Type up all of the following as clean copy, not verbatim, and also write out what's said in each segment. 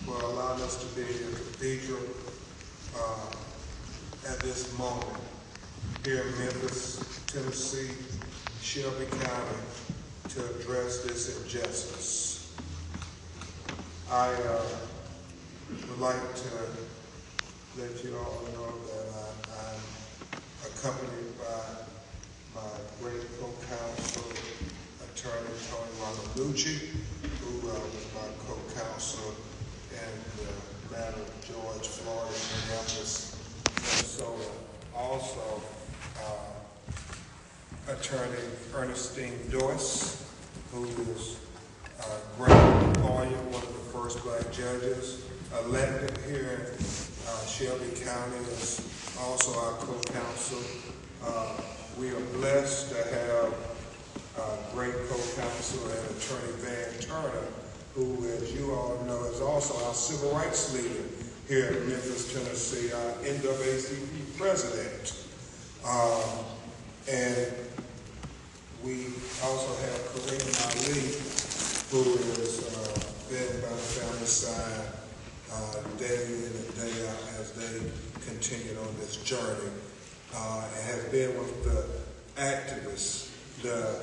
for allowing us to be in the cathedral at this moment here in Memphis, Tennessee, Shelby County, to address this injustice. I would like to let you all know that I'm accompanied by my great co-counsel, attorney Tony Ramanucci, who was my co-counsel in the matter of George Floyd in Memphis, Minnesota. Also, attorney Ernestine Doyce, who is a great lawyer, one of the first black judges elected here in Shelby County, is also our co-counsel. We are blessed to have great co-counsel and attorney Van Turner, who, as you all know, is also our civil rights leader here in Memphis, Tennessee, our NAACP president. And we also have Kareem Ali, who has been by the family side day in and day out as they continue on this journey, and has been with the activists, the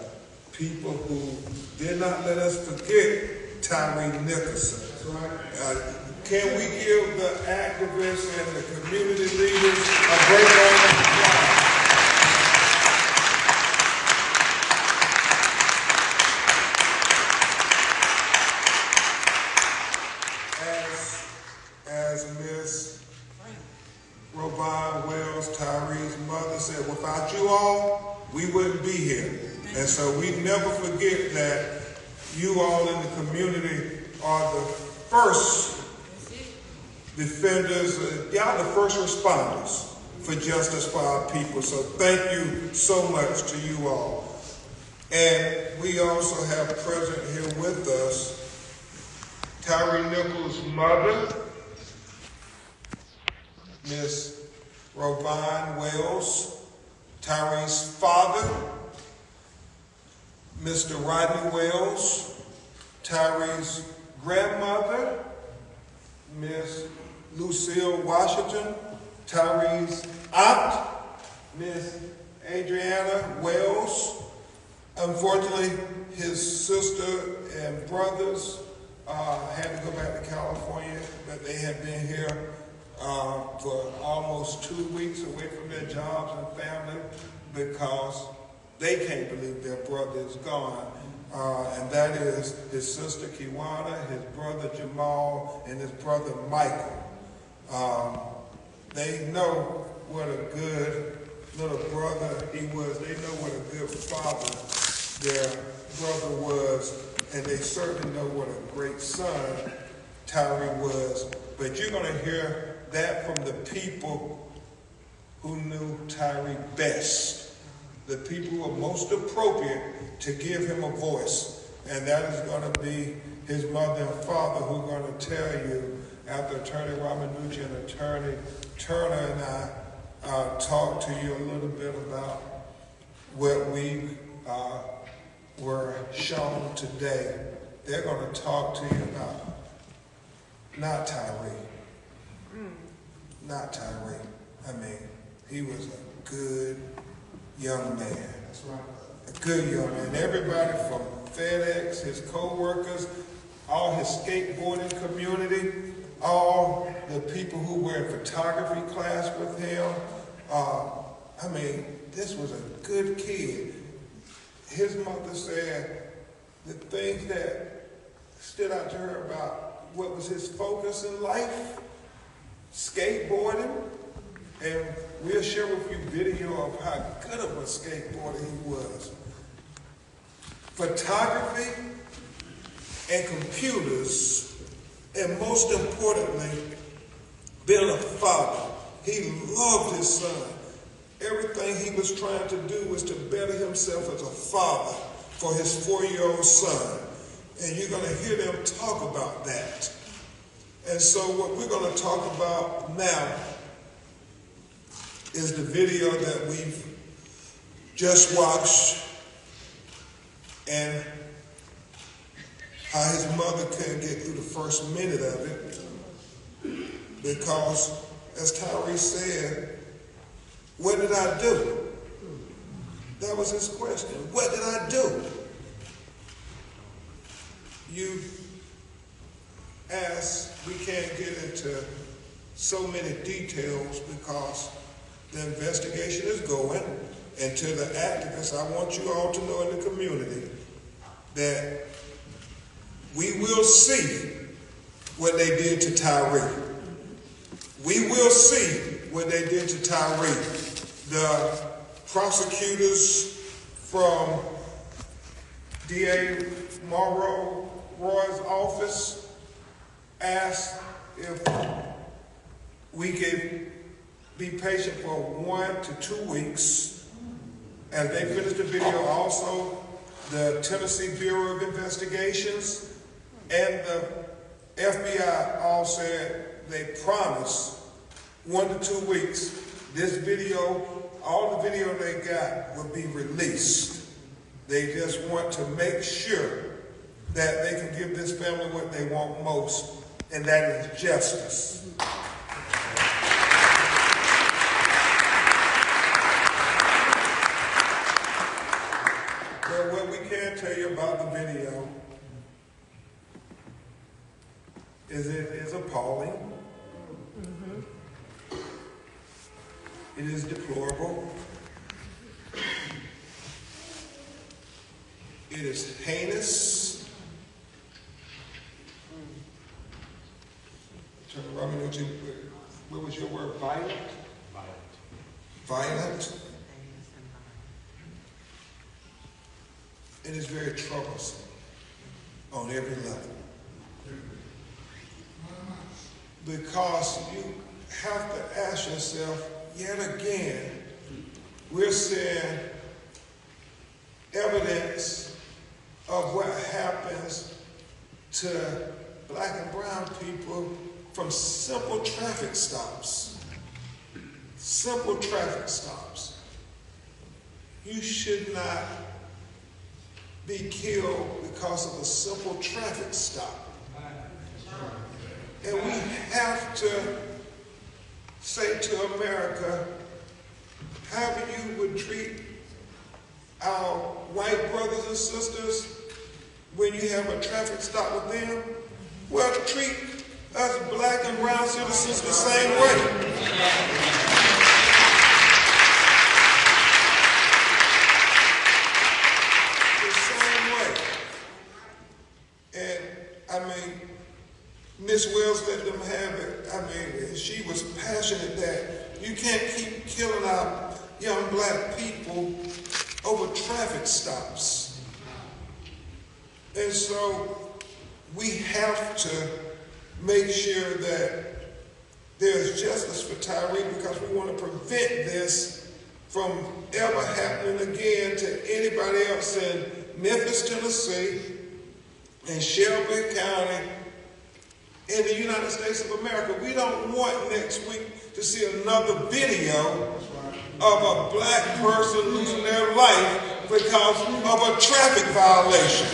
people who did not let us forget Tyre Nichols. Can we give the activists and the community leaders a great round of applause? As Ms. Robin Wells, Tyree's mother, said, without you all, we wouldn't be here. And so we never forget that you all in the community are the first defenders, y'all the first responders for justice for our people. So thank you so much to you all. And we also have present here with us Tyre Nichols' mother, Ms. Robin Wells, Tyre's father, Mr. Rodney Wells, Tyre's grandmother, Ms. Lucille Washington, Tyre's aunt, Ms. Adriana Wells. Unfortunately, his sister and brothers had to go back to California, but they have been here for almost 2 weeks away from their jobs and family because they can't believe their brother is gone. And that is his sister Kiwana, his brother Jamal, and his brother Michael. They know what a good little brother he was. They know what a good father their brother was. And they certainly know what a great son Tyre was. But you're going to hear that from the people who knew Tyre best, the people who are most appropriate to give him a voice. And that is going to be his mother and father, who are going to tell you, after Attorney Ramanucci and Attorney Turner and I talk to you a little bit about what we were shown today. They're going to talk to you about not Tyre. Not Tyre. I mean, he was a good young man. That's right. A good young man. Everybody from FedEx, his co-workers, all his skateboarding community, all the people who were in photography class with him. I mean, this was a good kid. His mother said the things that stood out to her about what was his focus in life, skateboarding, and we'll share with you video of how good of a skateboarder he was. Photography and computers, and most importantly, being a father. He loved his son. Everything he was trying to do was to better himself as a father for his 4-year-old son. And you're going to hear them talk about that. And so what we're going to talk about now is the video that we've just watched, and how his mother couldn't get through the first minute of it. because, as Tyre said, what did I do? That was his question. What did I do? You ask, we can't get into so many details because the investigation is going, and to the activists, I want you all to know in the community that we will see what they did to Tyre. We will see what they did to Tyre. The prosecutors from D.A. Roy's office asked if we could be patient for 1 to 2 weeks. As they finished the video, also the Tennessee Bureau of Investigations and the FBI all said they promised 1 to 2 weeks. This video, all the video they got will be released. They just want to make sure that they can give this family what they want most, and that is justice. But what we can tell you about the video is it is appalling. It is deplorable. It is heinous. Turn around, what was your word? Violent? Violent. It is very troublesome on every level. Because you have to ask yourself, yet again, we're seeing evidence of what happens to black and brown people from simple traffic stops. Simple traffic stops. You should not be killed because of a simple traffic stop. And we have to say to America, however you would treat our white brothers and sisters when you have a traffic stop with them, well, treat us black and brown citizens the same way. The same way. And I mean, Miss Wells let them have it. I mean, she was passionate that you can't keep killing our young black people over traffic stops. And so we have to make sure that there's justice for Tyre, because we want to prevent this from ever happening again to anybody else in Memphis, Tennessee, and Shelby County, in the United States of America. We don't want next week to see another video of a black person losing their life because of a traffic violation.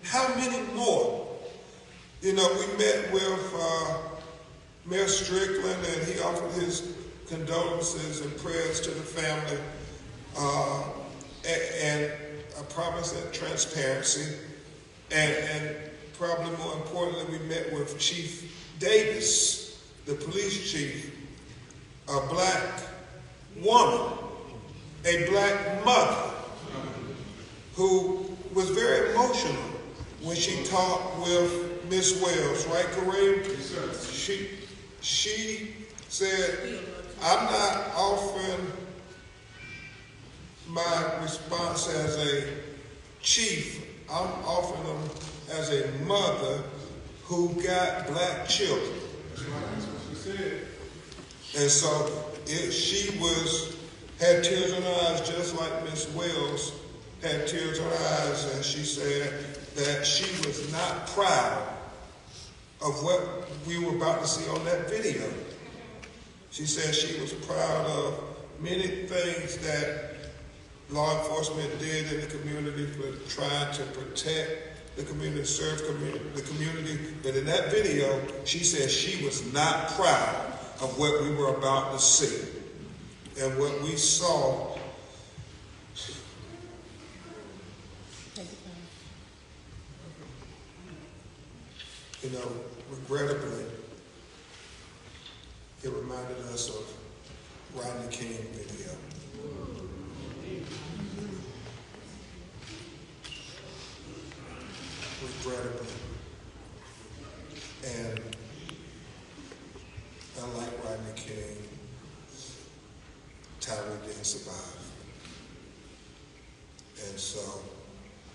How many more? You know, we met with Mayor Strickland, and he offered his condolences and prayers to the family, and a promise of transparency. And probably more importantly, we met with Chief Davis, the police chief, a black woman, a black mother, who was very emotional when she talked with Miss Wells, right, Kareem? Yes, sir. She said, I'm not offering my response as a chief. I'm offering them as a mother who got black children. That's what she said. And so she had tears in her eyes, just like Miss Wells had tears in her eyes, and she said that she was not proud of what we were about to see on that video. She said she was proud of many things that law enforcement did in the community for trying to protect the community, serve the community. But in that video, she said she was not proud of what we were about to see. And what we saw, you know, regrettably, it reminded us of Rodney King video. Regrettably. And unlike Rodney King, Tyre didn't survive. And so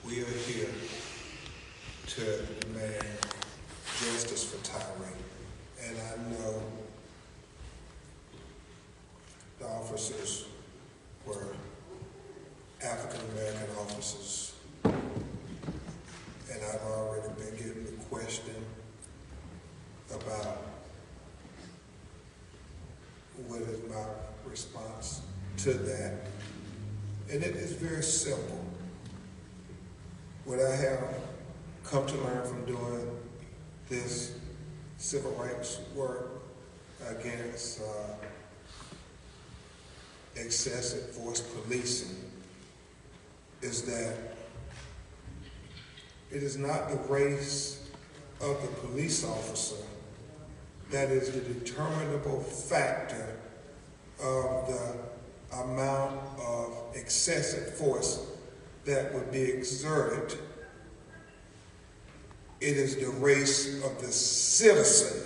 we are here to demand justice for Tyre. And I know the officers were African-American officers. And I've already been getting the question about what is my response to that. And it is very simple. What I have come to learn from doing this civil rights work against excessive force policing is that it is not the race of the police officer that is the determinable factor of the amount of excessive force that would be exerted. It is the race of the citizen.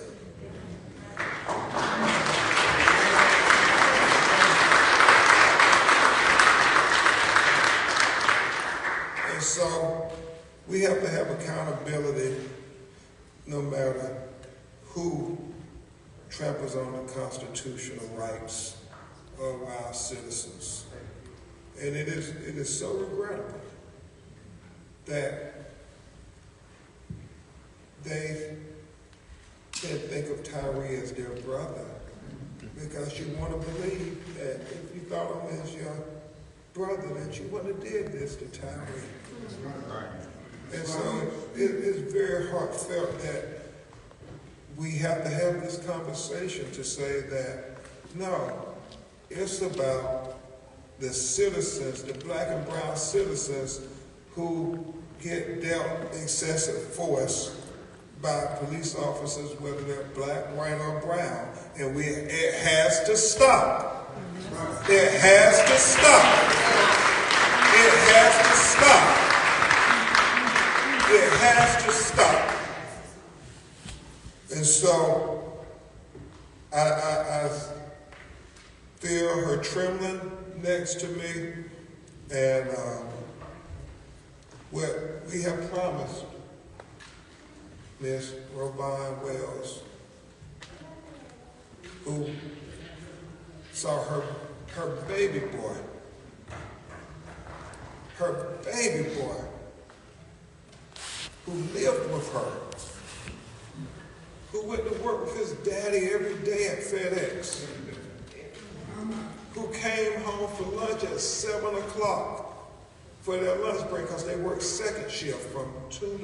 And so we have to have accountability no matter who tramples on the constitutional rights of our citizens. And it is so regrettable that they didn't think of Tyre as their brother, because you want to believe that if you thought of him as your brother, that you wouldn't have did this to Tyre. And so it's very heartfelt that we have to have this conversation to say that, no, it's about the citizens, the black and brown citizens who get dealt excessive force by police officers, whether they're black, white, or brown. And it has to stop. It has to stop. It has to stop. It has to stop. And so I feel her trembling next to me, and what we have promised Miss Robine Wells, who saw her baby boy, who lived with her, who went to work with his daddy every day at FedEx, who came home for lunch at 7 o'clock for their lunch break because they worked second shift from 2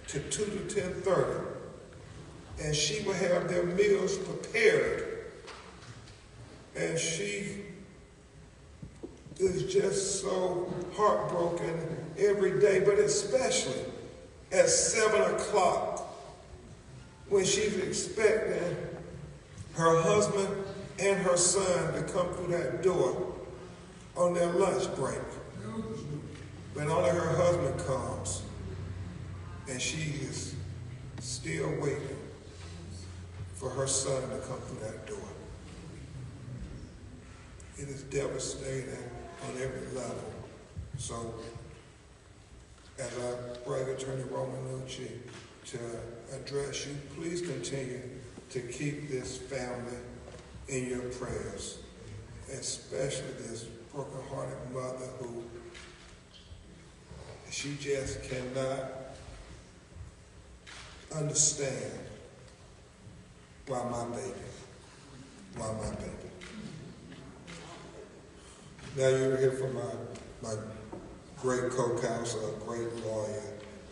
to 10:30. And she would have their meals prepared. And she is just so heartbroken every day, but especially at 7 o'clock when she's expecting her husband and her son to come through that door on their lunch break. When only her husband comes, and she is still waiting for her son to come through that door. It is devastating on every level. So, as I beg Attorney Romanucci to address you, please continue to keep this family in your prayers, especially this broken-hearted mother who she just cannot understand why my baby. Now you'll hear from my great co-counsel, great lawyer,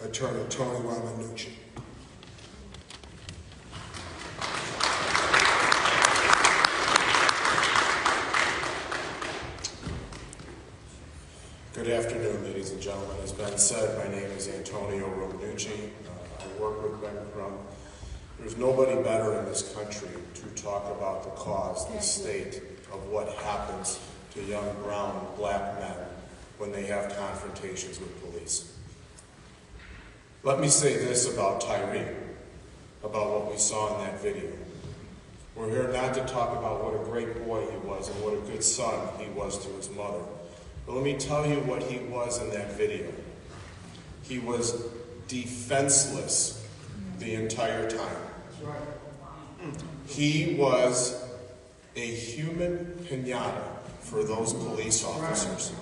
Attorney Tony Ramanucci. Good afternoon, ladies and gentlemen. As Ben said, my name is Antonio Romanucci. I work with Ben Crump. There's nobody better in this country to talk about the cause, the state of what happens to young brown black men when they have confrontations with police. Let me say this about Tyre, about what we saw in that video. We're here not to talk about what a great boy he was and what a good son he was to his mother. But let me tell you what he was in that video. He was defenseless the entire time. He was a human pinata for those police officers.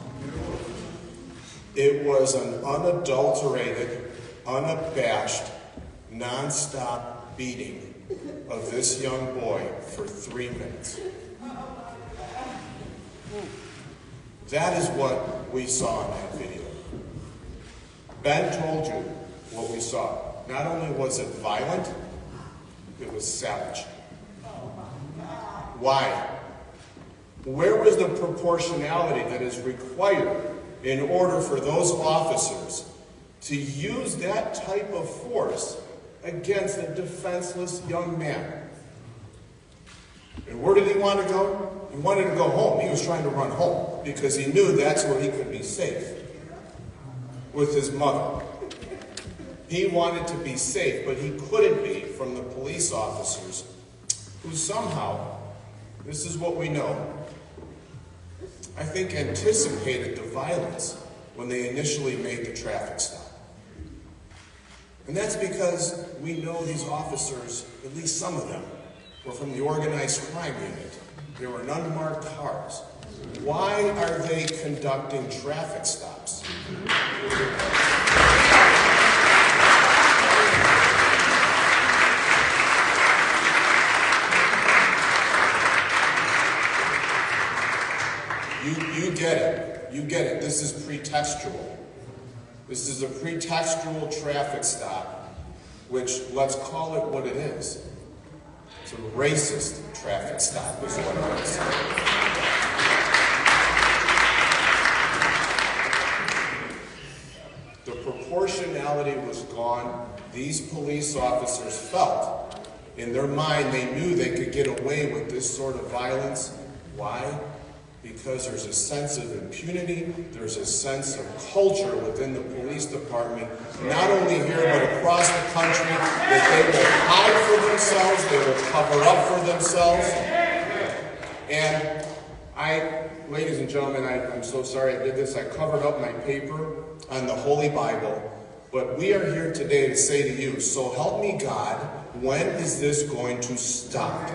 It was an unadulterated, unabashed, non-stop beating of this young boy for 3 minutes. That is what we saw in that video. Ben told you what we saw. Not only was it violent, it was savage. Why? Where was the proportionality that is required in order for those officers to use that type of force against a defenseless young man? And where did he want to go? He wanted to go home. He was trying to run home because he knew that's where he could be safe with his mother. He wanted to be safe, but he couldn't be from the police officers who somehow, this is what we know, I think anticipated the violence when they initially made the traffic stop. And that's because we know these officers, at least some of them, were from the organized crime unit. They were in unmarked cars. Why are they conducting traffic stops? You get it. You get it. This is pretextual. This is a pretextual traffic stop, which, let's call it what it is. It's a racist traffic stop is what it is. The proportionality was gone. These police officers felt, in their mind, they knew they could get away with this sort of violence. Why? Because there's a sense of impunity, there's a sense of culture within the police department, not only here but across the country, that they will hide for themselves, they will cover up for themselves. And ladies and gentlemen, I'm so sorry I did this. I covered up my paper on the Holy Bible, but we are here today to say to you, so help me God, when is this going to stop?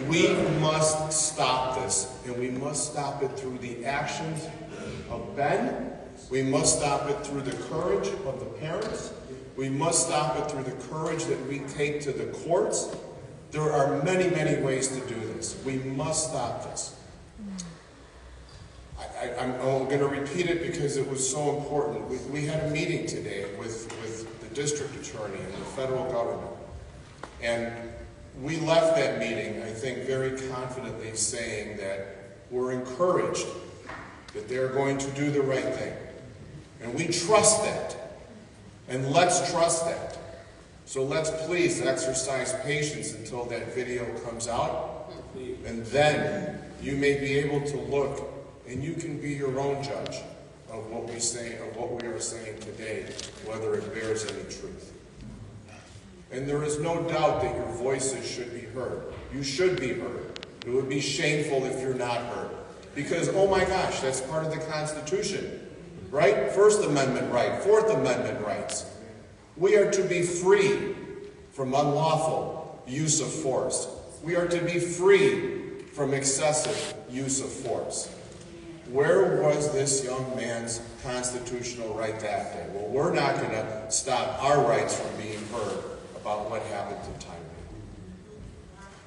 We must stop this, and we must stop it through the actions of Ben. We must stop it through the courage of the parents. We must stop it through the courage that we take to the courts. There are many, many ways to do this. We must stop this. I'm going to repeat it because it was so important. We had a meeting today with the district attorney and the federal government, and we left that meeting, I think, very confidently saying that we're encouraged that they're going to do the right thing. And we trust that. And let's trust that. So let's please exercise patience until that video comes out. And then you may be able to look and you can be your own judge of what we say, of what we are saying today, whether it bears any truth. And there is no doubt that your voices should be heard. You should be heard. It would be shameful if you're not heard. Because, oh my gosh, that's part of the Constitution, right? First Amendment right, Fourth Amendment rights. We are to be free from unlawful use of force. We are to be free from excessive use of force. Where was this young man's constitutional right that day? Well, we're not going to stop our rights from being heard about what happened to Tyre.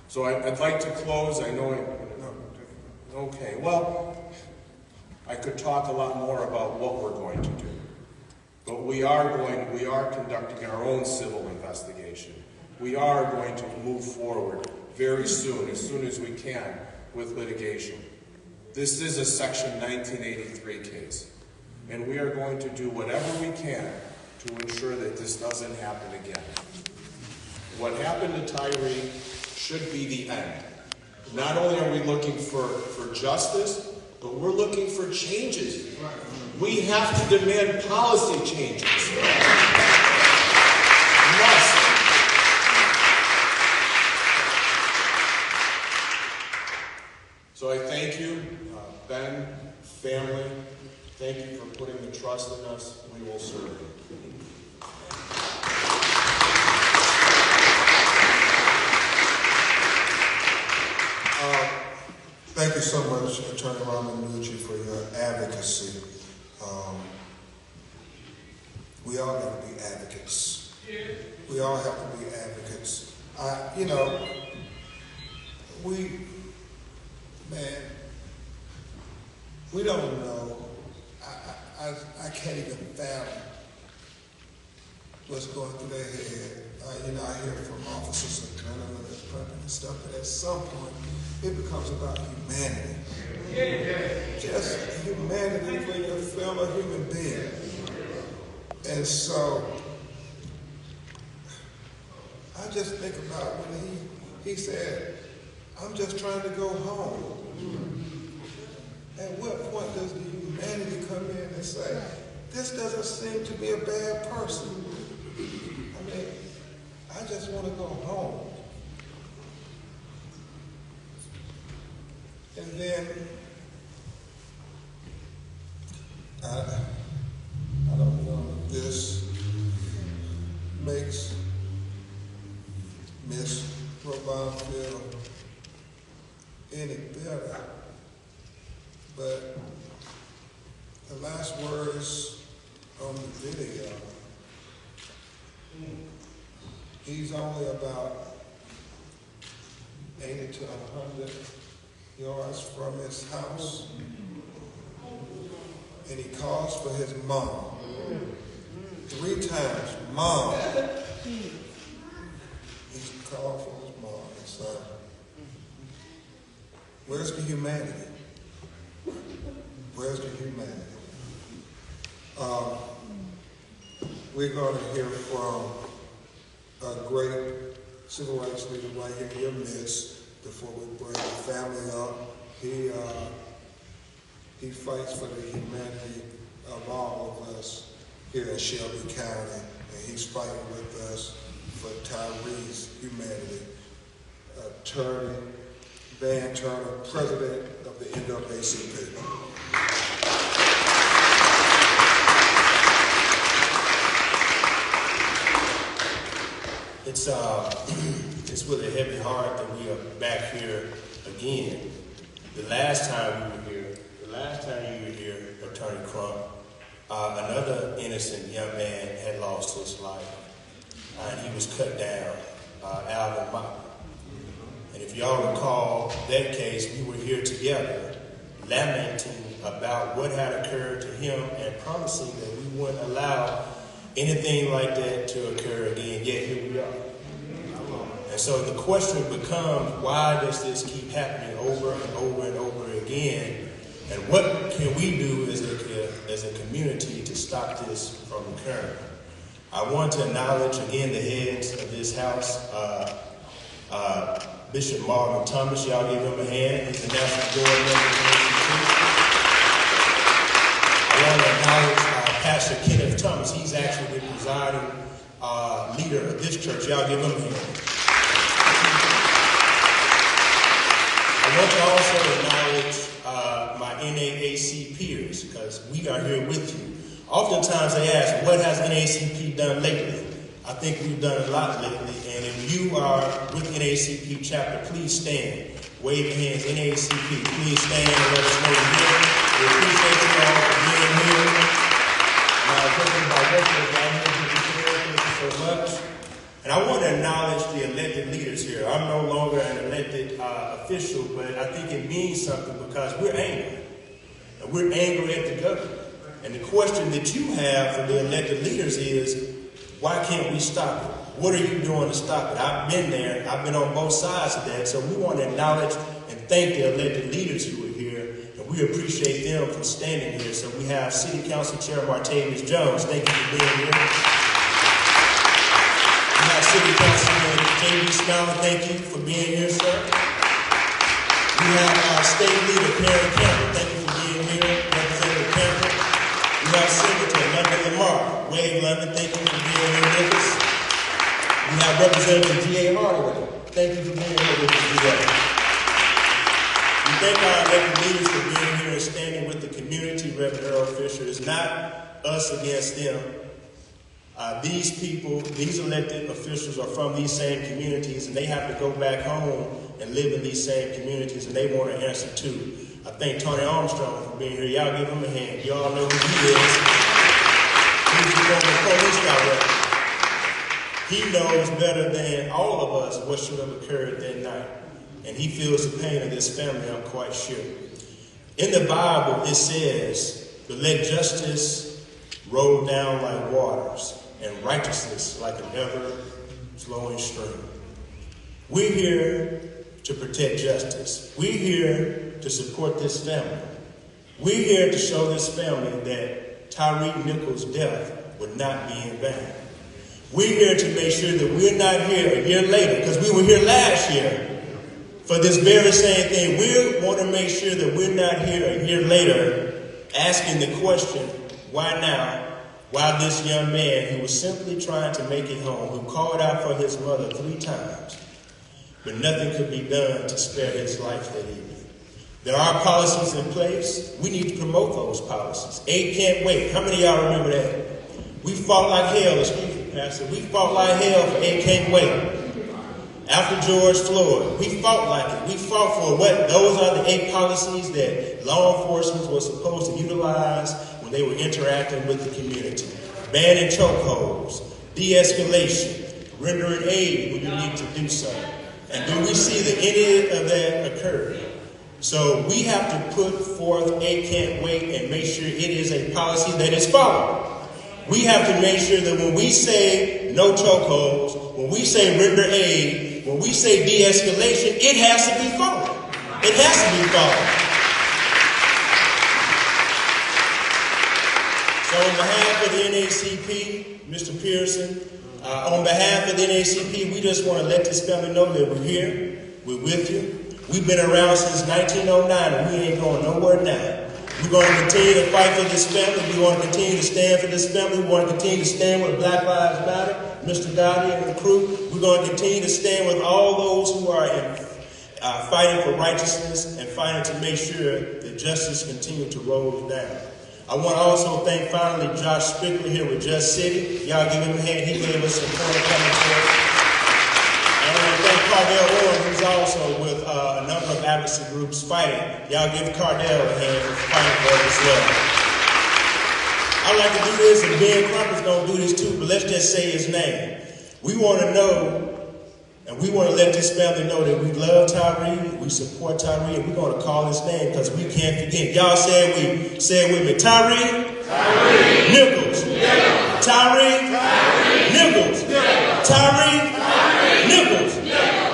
So I'd like to close. I know Okay, well, I could talk a lot more about what we're going to do. But we are conducting our own civil investigation. We are going to move forward very soon as we can, with litigation. This is a Section 1983 case, and we are going to do whatever we can to ensure that this doesn't happen again. What happened to Tyre should be the end. Not only are we looking for justice, but we're looking for changes. We have to demand policy changes. Must. So I thank you, Ben, family. Thank you for putting the trust in us. We will serve you. Thank you so much, Attorney Ramanucci, for your advocacy. We all got to be advocates. We all have to be advocates. We don't know. I can't even fathom what's going through their head. I hear from officers and adrenaline and pumping and stuff, but at some point, it becomes about humanity. Just humanity for your fellow human being. And so, I just think about when he said, I'm just trying to go home. At what point does the humanity come in and say, this doesn't seem to be a bad person? I mean, I just want to go home. And then, I don't know if this makes Miss Robin feel any better, but the last words on the video, he's only about 80 to 100 yards from his house, and he calls for his mom 3 times. Mom. He's called for his mom and son. Where's the humanity? Where's the humanity? We're going to hear from a great civil rights leader right here in your midst. Before we bring the family up, he fights for the humanity of all of us here in Shelby County, and he's fighting with us for Tyre's humanity. Attorney Ben Crump, President of the NAACP. It's with a heavy heart that we are back here again. The last time you were here, Attorney Crump, another innocent young man had lost his life, and he was cut down, Alvin Mott. And if y'all recall that case, we were here together, lamenting about what had occurred to him and promising that we wouldn't allow anything like that to occur again. Yet here we are. And so the question becomes, why does this keep happening over and over and over again? And what can we do as a community to stop this from occurring? I want to acknowledge again the heads of this house, Bishop Marvin Thomas. Y'all give him a hand. He's the national board member of the I want to acknowledge Pastor Kenneth Thomas. He's actually the presiding leader of this church. Y'all give him a hand. I want to also acknowledge my NAAC peers, because we are here with you. Oftentimes they ask, what has NAACP done lately? I think we've done a lot lately, and if you are with NAACP chapter, please stand. Wave your hands, NAACP, please stand and let us know you're here. We appreciate you all for being here. Thank you so much. And I want to acknowledge the elected leaders here. I'm no longer an elected official, but I think it means something because we're angry. And we're angry at the government. And the question that you have for the elected leaders is, why can't we stop it? What are you doing to stop it? I've been there. I've been on both sides of that. So we want to acknowledge and thank the elected leaders who are here. And we appreciate them for standing here. So we have City Council Chair Martavius Jones. Thank you for being here. We have City Councilman J.B. Smiler. Thank you for being here, sir. We have our State Leader, Karen Campbell. Thank you for being here, Representative Campbell. We have Senator London Lamar. Wade London, thank you for being here with us. We have Representative G.A. Hardaway. Thank you for being here with us today. We thank our elected leaders for being here and standing with the community. Reverend Earl Fisher. It's not us against them. These people, these elected officials are from these same communities, and they have to go back home and live in these same communities, and they want to answer too. I thank Tony Armstrong for being here. Y'all give him a hand. Y'all know who he is. He's the former police director. He knows better than all of us what should have occurred that night. And he feels the pain of this family, I'm quite sure. In the Bible, it says, "But let justice roll down like waters, and righteousness like an ever-flowing stream." We're here to protect justice. We're here to support this family. We're here to show this family that Tyre Nichols' death would not be in vain. We're here to make sure that we're not here a year later, because we were here last year for this very same thing. We want to make sure that we're not here a year later asking the question, why now? Why this young man who was simply trying to make it home, who called out for his mother 3 times, but nothing could be done to spare his life that evening. There are policies in place. We need to promote those policies. Aid can't wait. How many of y'all remember that? We fought like hell, excuse me, Pastor. We fought like hell for Aid can't wait. After George Floyd, we fought like it. We fought for what? Those are the 8 policies that law enforcement was supposed to utilize when they were interacting with the community. Banning chokeholds, de-escalation, rendering aid when you need to do so. And do we see that any of that occurred? So we have to put forth Aid can't wait and make sure it is a policy that is followed. We have to make sure that when we say no chokeholds, when we say render aid, when we say de-escalation, it has to be followed. It has to be followed. So on behalf of the NAACP, Mr. Pearson, on behalf of the NAACP, we just want to let this family know that we're here, we're with you. We've been around since 1909 and we ain't going nowhere now. We're going to continue to fight for this family. We want to continue to stand for this family. We want to continue to stand with Black Lives Matter, Mr. Gotti and the crew. We're going to continue to stand with all those who are fighting for righteousness and fighting to make sure that justice continues to roll down. I want to also thank finally Josh Spickler here with Just City. Y'all give him a hand. He gave us some point of commentary. I want to thank Cardell Owen, who's also with a number of advocacy groups fighting. Y'all give Cardell a hand for fighting for us as well. I'd like to do this, and Ben Crump is going to do this too, but let's just say his name. We want to know, and we want to let this family know that we love Tyre, we support Tyre, and we're going to call his name because we can't forget. Y'all say it with me. Tyre Nichols. Tyre Nichols. Tyre Nichols.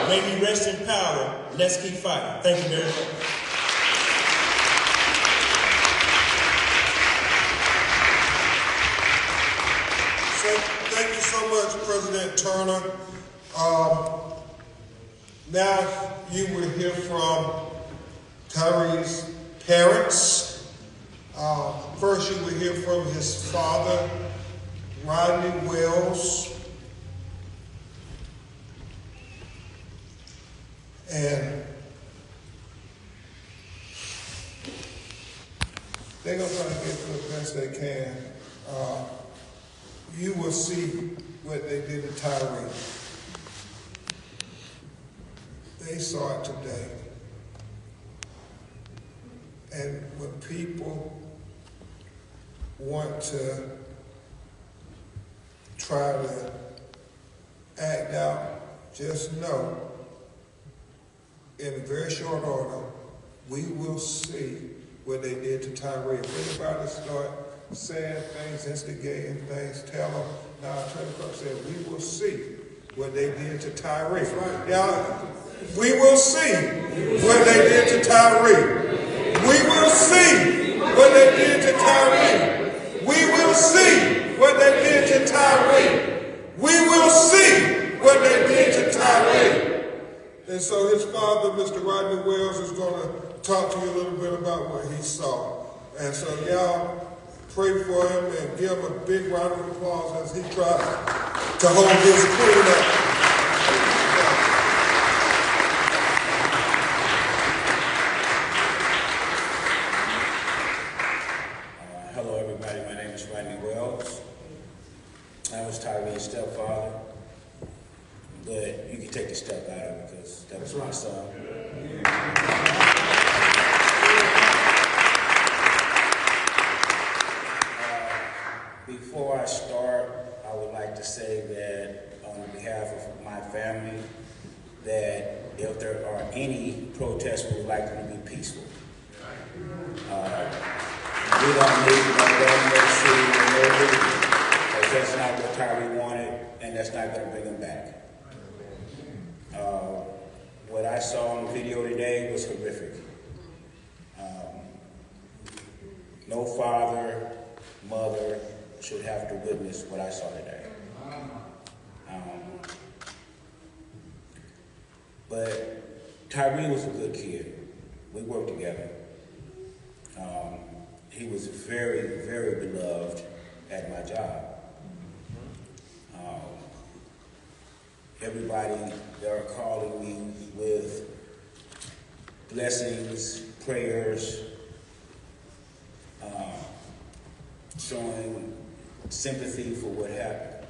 May he rest in power. Let's keep fighting. Thank you very much. Thank you so much, President Turner. Now you will hear from Tyre's parents. First you will hear from his father, Rodney Wells. And they're going to try to get to the best they can. You will see what they did to Tyre. They saw it today. And when people want to try to act out, just know in very short order, we will see what they did to Tyre. If anybody start saying things, instigating things, tell them. Now, Attorney Crump said, we will see what they did to Tyre. Right. Y'all, we will see what they did to Tyre. We will see what they did to Tyre. We will see what they did to Tyre. We will see what they did to Tyre. And so his father, Mr. Rodney Wells, is going to talk to you a little bit about what he saw. And so y'all pray for him and give him a big round of applause as he tries to hold his queen up. Hello everybody, my name is Rodney Wells. I was Tyre's stepfather, but you can take the step out of it because that was my son. Before I start, I would like to say that on behalf of my family, that if there are any protests, we would like them to be peaceful. We don't need no gun, no shooting, no looting, because that's not what Tyre wanted, and that's not going to bring him back. What I saw on the video today was horrific. No father, mother should have to witness what I saw today. But Tyre was a good kid. We worked together. He was very, very beloved at my job. Everybody, they are calling me with blessings, prayers, showing sympathy for what happened.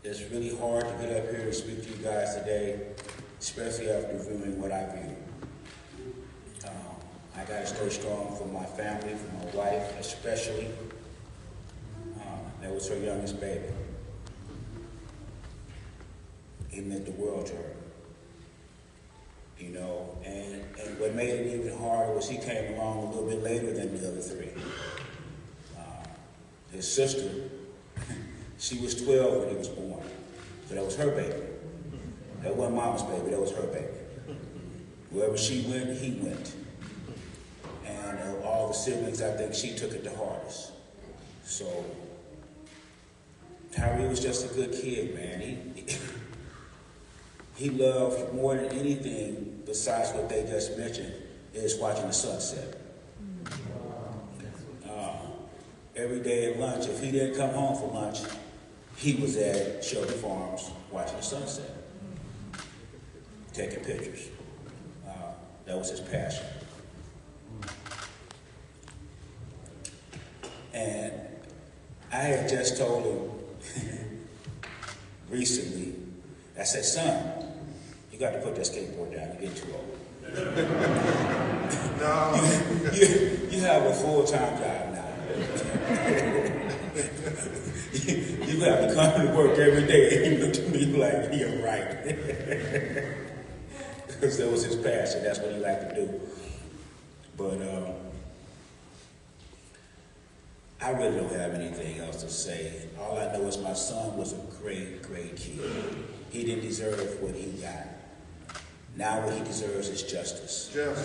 It's really hard to get up here and speak to you guys today, especially after viewing what I viewed. I got to stay strong for my family, for my wife especially. That was her youngest baby. He meant the world to her. You know, and what made it even harder was he came along a little bit later than the other three. His sister, she was 12 when he was born. So that was her baby. That wasn't Mama's baby, that was her baby. Wherever she went, he went. And of all the siblings, I think she took it the hardest. So, Tyre was just a good kid, man. He loved more than anything besides what they just mentioned is watching the sunset. Every day at lunch, if he didn't come home for lunch, he was at Shelby Farms watching the sunset, taking pictures. That was his passion. And I had just told him recently, I said, son, you got to put that skateboard down, you're getting too old. No. You have a full-time job now. You have to come to work every day. And he looked at me like, you're right. Because that was his passion, that's what he liked to do. But I really don't have anything else to say. All I know is my son was a great, great kid. He didn't deserve what he got. Now what he deserves is justice. Yes.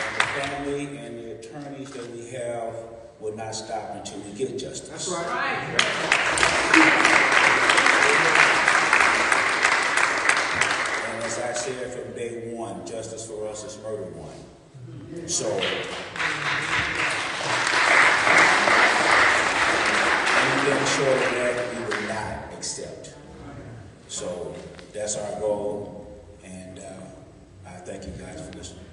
And the family and the attorneys that we have will not stop until we get justice. That's right. And as I said from day one, justice for us is murder one. So, anything short of that, we will not accept. So, that's our goal, and I thank you guys for listening.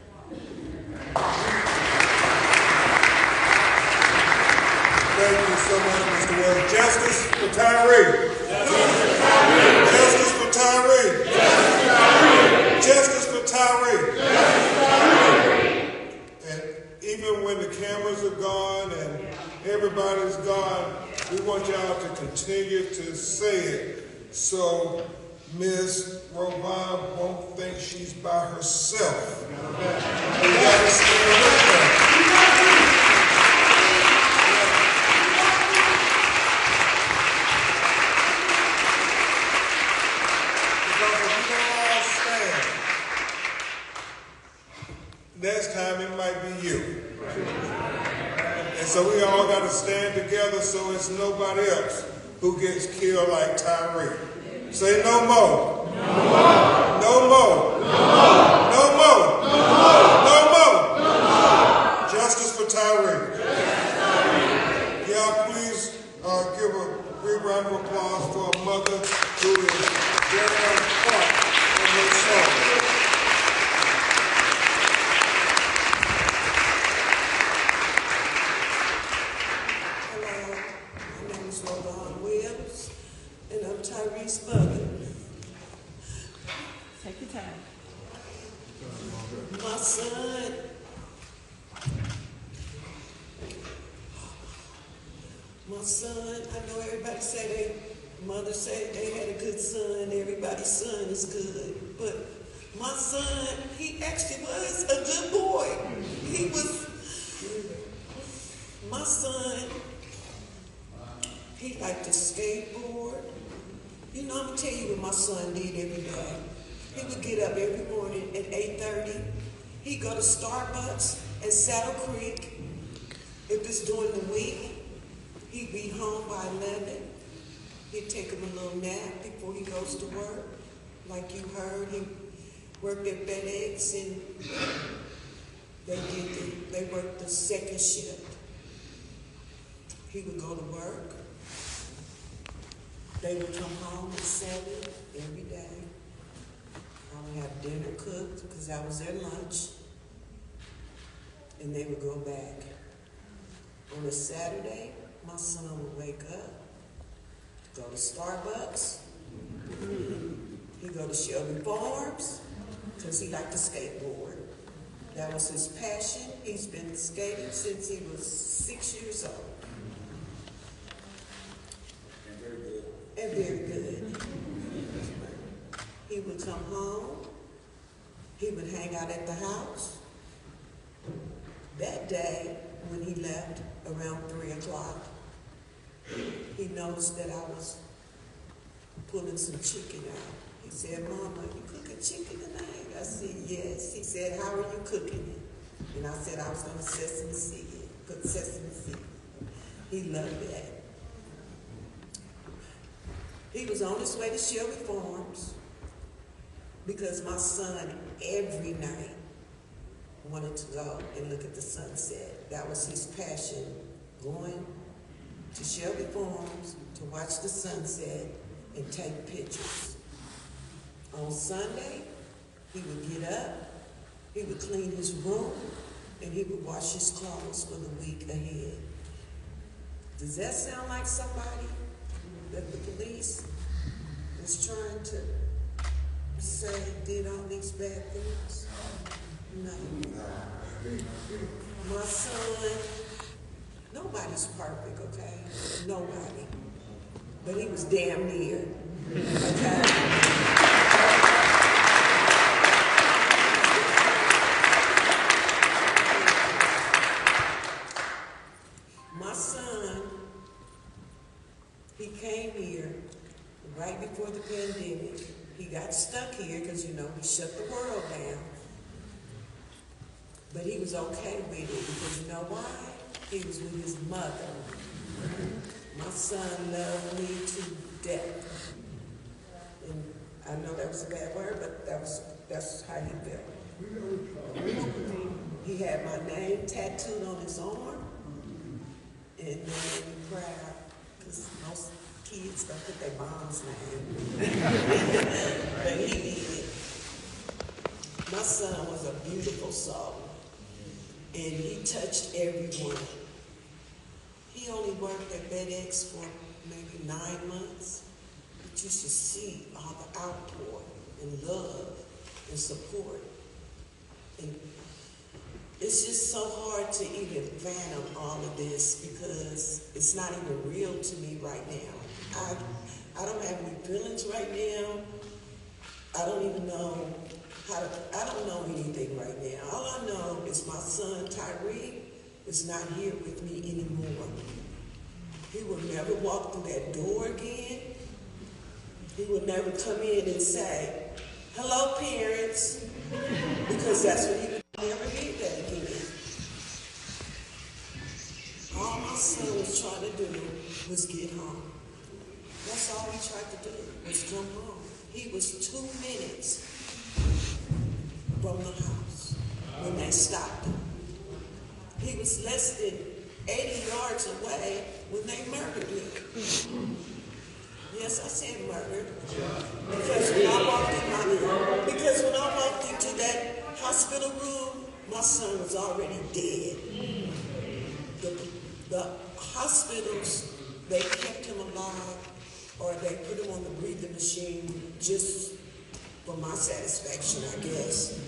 Thank you so much, Mr. Wells. Justice for Tyre. Justice for Tyre. Justice for Tyre. And even when the cameras are gone and everybody want y'all to continue to say it so Ms. Rovan won't think she's by herself. You gotta stay with her. Because if you don't all stand, next time it might be you. And so we all got to stand together so it's nobody else who gets killed like Tyre. Say no more. No more. No more. No more. No more. No more. Justice for Tyre. Y'all please give a big round of applause for a mother who is very on part of her son. Tyre's mother. Take your time. My son. My son, I know everybody say mother said they had a good son, everybody's son is good. But my son, he actually was a good boy. He was, my son, he liked to skateboard. You know, I'm going to tell you what my son did every day. He would get up every morning at 8:30. He'd go to Starbucks at Saddle Creek. If it's during the week, he'd be home by 11. He'd take him a little nap before he goes to work. Like you heard, he worked at FedEx and they worked the second shift. He would go to work. They would come home at 7 every day. I would have dinner cooked because that was their lunch. And they would go back. On a Saturday, my son would wake up, go to Starbucks. He'd go to Shelby Farms because he liked to skateboard. That was his passion. He's been skating since he was 6 years old. And very good. He would come home. He would hang out at the house. That day, when he left around 3 o'clock, he noticed that I was pulling some chicken out. He said, "Mama, you cooking chicken tonight?" I said, "Yes." He said, "How are you cooking it?" And I said I was going to sesame seed it, put sesame seed. He loved that. He was on his way to Shelby Farms because my son every night wanted to go and look at the sunset. That was his passion, going to Shelby Farms to watch the sunset and take pictures. On Sunday, he would get up, he would clean his room, and he would wash his clothes for the week ahead. Does that sound like somebody that the police is trying to say did all these bad things? No. My son, nobody's perfect, okay? Nobody. But he was damn near. Okay? My son, he came here right before the pandemic. He got stuck here because, you know, he shut the world down. But he was okay with it because you know why? He was with his mother. My son loved me to death. And I know that was a bad word, but that's how he felt. He had my name tattooed on his arm, and they made me proud because most kids don't put their mom's name. But he did. My son was a beautiful soul. And he touched everyone. He only worked at FedEx for maybe 9 months. But you should see all the outpour and love and support. And it's just so hard to even fathom all of this because it's not even real to me right now. I don't have any feelings right now. I don't even know I don't know anything right now. All I know is my son, Tyre, is not here with me anymore. He will never walk through that door again. He will never come in and say, hello, parents, because that's what he would never hear that again. All my son was trying to do was get home. That's all he tried to do, was come home. He was 2 minutes from the house when they stopped him. He was less than 80 yards away when they murdered him. Yes, I said murder. Because when I walked into that hospital room, my son was already dead. The hospitals, they kept him alive, or they put him on the breathing machine just for my satisfaction, I guess.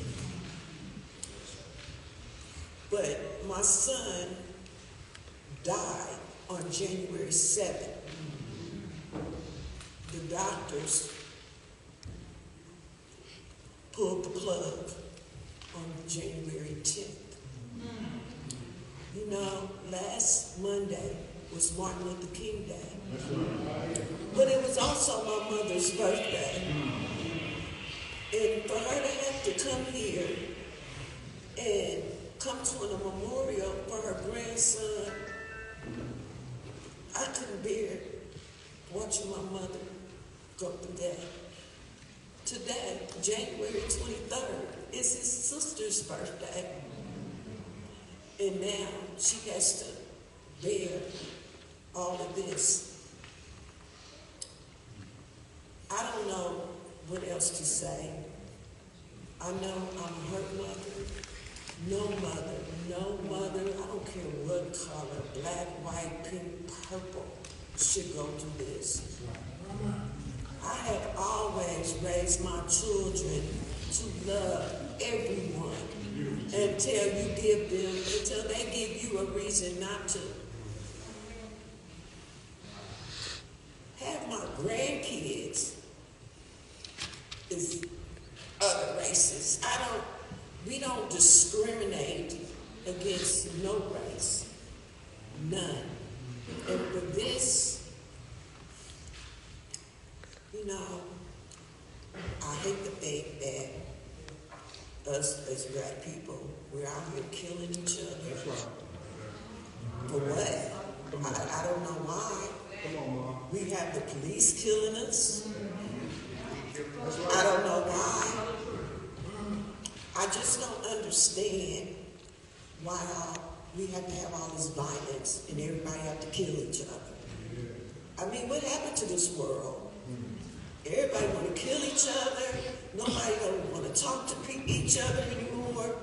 But my son died on January 7th. The doctors pulled the plug on January 10th. You know, last Monday was Martin Luther King Day. But it was also my mother's birthday. And for her to have to come here and come to a memorial for her grandson, I couldn't bear watching my mother go through that. Today, January 23rd, is his sister's birthday. And now she has to bear all of this. I don't know what else to say. I know I'm a hurt mother. No mother, I don't care what color, black, white, pink, purple, should go through this. I have always raised my children to love everyone until they give you a reason not to. Have my grandkids is other races. We don't discriminate against no race, none. And for this, you know, I hate the fact that us as black people, we're out here killing each other. That's right. For what? I don't know why. Come on, Mom. We have the police killing us. I don't know why. I just don't understand why we have to have all this violence and everybody have to kill each other. I mean, what happened to this world? Everybody want to kill each other. Nobody don't want to talk to each other anymore.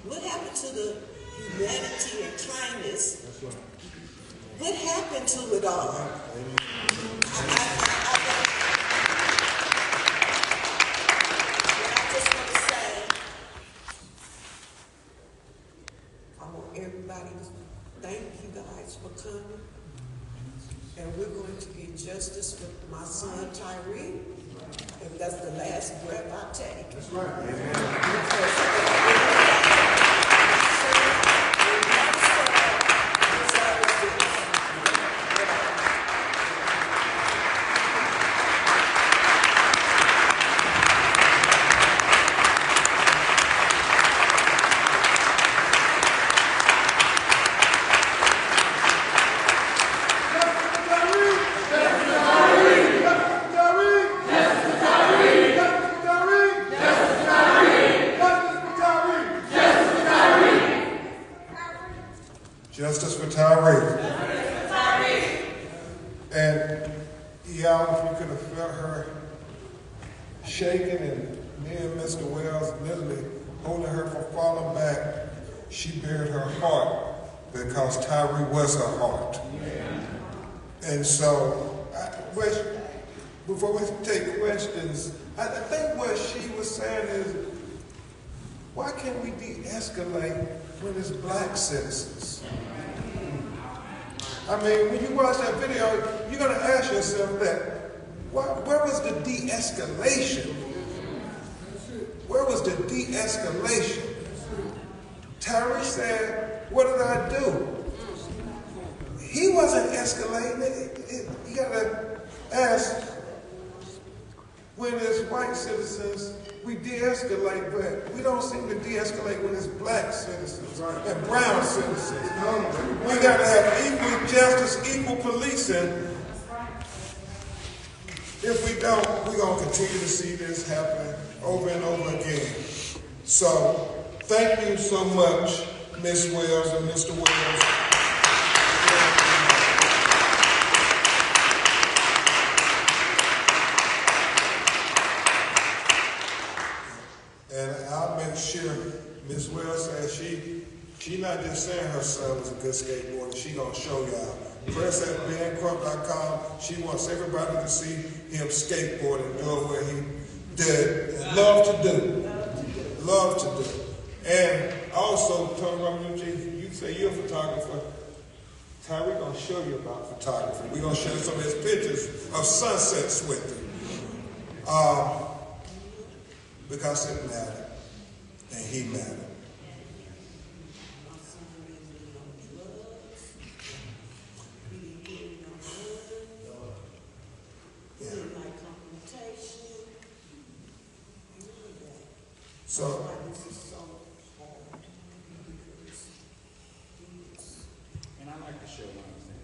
What happened to the humanity and kindness? That's right. What happened to it all? I just want to say, I want everybody to thank you guys for coming. And we're going to get justice for my son Tyre, if that's the last breath I take. That's right. Justice for Tyre. And y'all, if you could have felt her shaking, and me and Mr. Wells literally holding her from falling back, she bared her heart because Tyre was her heart. And so, before we take questions, I think what she was saying is, why can't we de-escalate when it's black citizens? I mean, when you watch that video, you're going to ask yourself that, where was the de-escalation? Where was the de-escalation? Tyre said, what did I do? He wasn't escalating it. You got to ask, when it's white citizens, we de-escalate, but we don't seem to de-escalate when it's black citizens and brown citizens. We got to have equal justice, equal policing. If we don't, we're going to continue to see this happen over and over again. So, thank you so much, Ms. Wells and Mr. Wells. And I'll make sure Ms. Wells says she not just saying her son was a good skateboarder, she gonna show y'all. Press at BenCrump.com. She wants everybody to see him skateboarding, doing what he did, love to do. Love to do. And also, Tony Romanucci, you say you're a photographer. Tyre gonna show you about photography. We're gonna show you some of his pictures of sunsets with him. Because it mattered, and he mattered. Yeah. So, and I like to share one thing.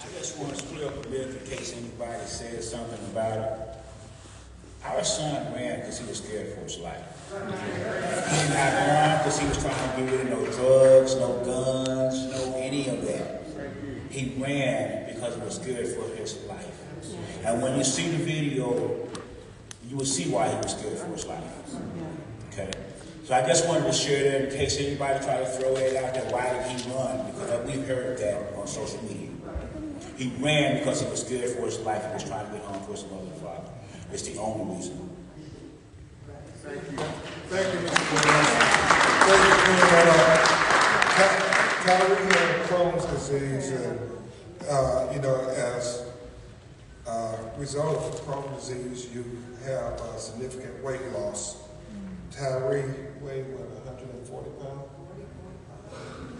I just want to clear up a bit in case anybody says something about it. Our son ran because he was scared for his life. He did not run because he was trying to get rid of no drugs, no guns, no any of that. He ran because he was scared for his life. And when you see the video, you will see why he was scared for his life. Okay? So I just wanted to share that in case anybody try to throw that out there. Why did he run? Because we've heard that on social media. He ran because he was scared for his life. He was trying to get home to his mother and father. It's the only reason. thank you. Thank you, Mr. Williams. Thank you for bringing that up. Tyre had Crohn's disease, and as a result of Crohn's disease, you have significant weight loss. Tyre weighed, 140 pounds?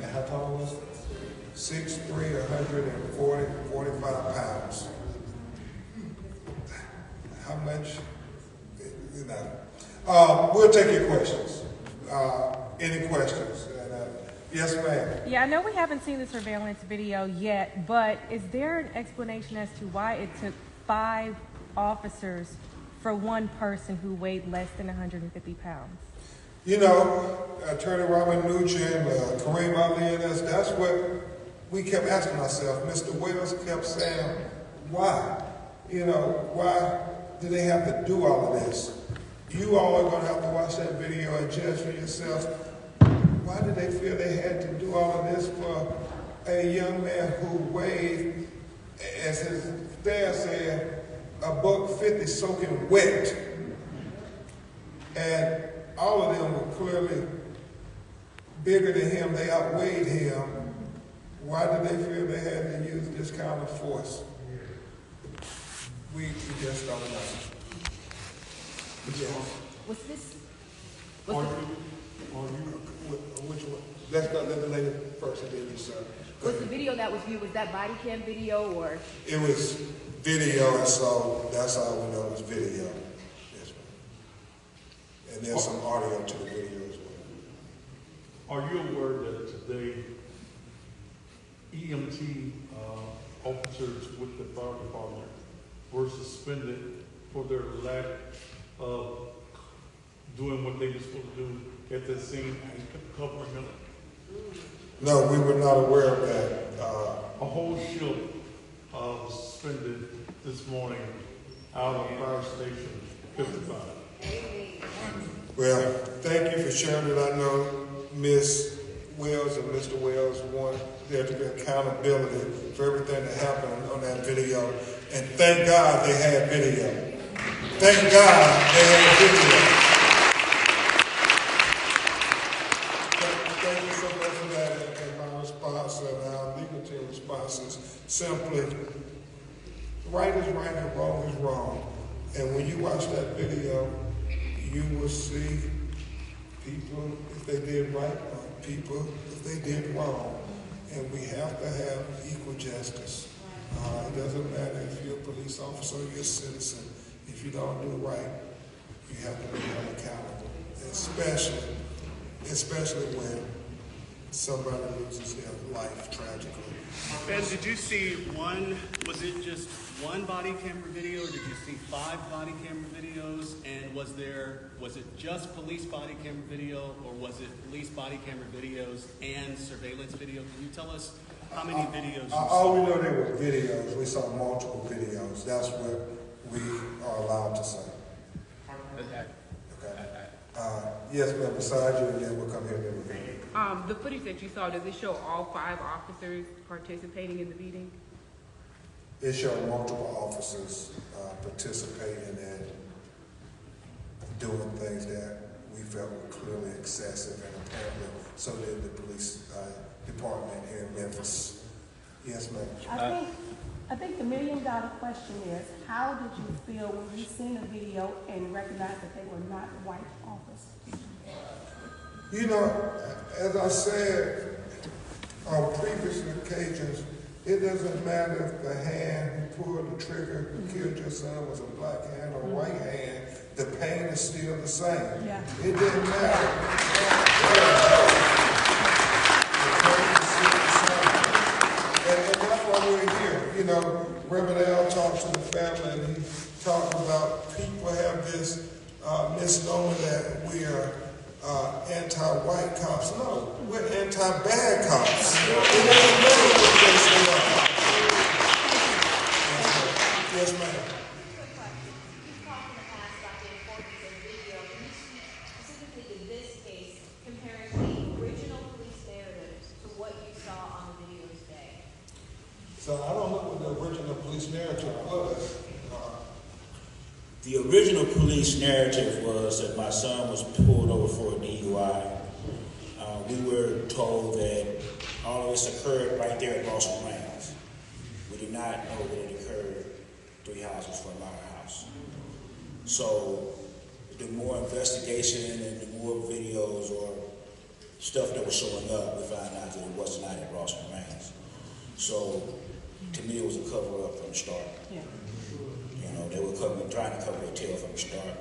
And how tall was it? 6'3", 145 pounds. How much? We'll take your questions. Any questions? Yes, ma'am. Yeah, I know we haven't seen the surveillance video yet, but is there an explanation as to why it took 5 officers for one person who weighed less than 150 pounds? You know, Attorney Robert Nucci and Kareem Ali and us, that's what we kept asking ourselves. Mr. Wells kept saying, why? Why do they have to do all of this? You all are going to have to watch that video and judge for yourselves. Why did they feel they had to do all of this for a young man who weighed, as his dad said, $150 soaking wet? And all of them were clearly bigger than him. They outweighed him. Why did they feel they had to use this kind of force? We just don't know. Yeah. Was this? Which one? Let's go let the lady first and then you, sir. Was the video that was viewed, was that body cam video or? It was video, and so that's all we know is video. Yes, ma'am. And there's some audio to the video as well. Are you aware that today EMT officers with the fire department were suspended for their lack of doing what they were supposed to do at the scene and covering them? No, we were not aware of that. A whole ship was suspended this morning out of Fire Station 55. Well, thank you for sharing it. I know Ms. Wells and Mr. Wells want there to be accountability for everything that happened on that video. And thank God they had video. Thank God they had video. right is right and wrong is wrong. And when you watch that video, you will see people if they did right, or people if they did wrong. And we have to have equal justice. It doesn't matter if you're a police officer or you're a citizen. If you don't do right, you have to be held accountable. Especially when somebody loses their life tragically. Ben, did you see was it just one body camera video, or did you see 5 body camera videos? And was it just police body camera video, or was it police body camera videos and surveillance video? Can you tell us how many videos you saw? All we know they were videos. We saw multiple videos. That's what we are allowed to say. Okay. Yes, ma'am, beside you, and then we'll come here and review. The footage that you saw, does it show all 5 officers participating in the beating? It showed multiple officers participating and doing things that we felt were clearly excessive, and apparently so did the police department here in Memphis. Yes, ma'am. I think the $1 million question is, how did you feel when you seen the video and recognized that they were not white officers? You know, as I said on previous occasions, it doesn't matter if the hand who pulled the trigger who killed your son was a black hand or a white hand, the pain is still the same. Yeah. It didn't matter. The pain is still the same. And that's why we're here. You know, Reverend Al talks to the family and he talks about people have this misnomer that we are anti-white cops. No, we're anti-bad cops. It doesn't matter what race they are. Yes, ma'am. You've talked in the past about the importance of video. Can you speak specifically to this case, comparing the original police narrative to what you saw on the video today? So I don't know what the original police narrative was. The original police narrative was that my son was pulled over for a DUI. We were told that all of this occurred right there at Boston Ranch. We did not know that it occurred 3 houses from our house. So the more investigation and the more videos or stuff that was showing up, we found out that it was not at Boston Ranch. So to me, it was a cover-up from the start. Yeah. You know, they were trying to cover their tail from the start.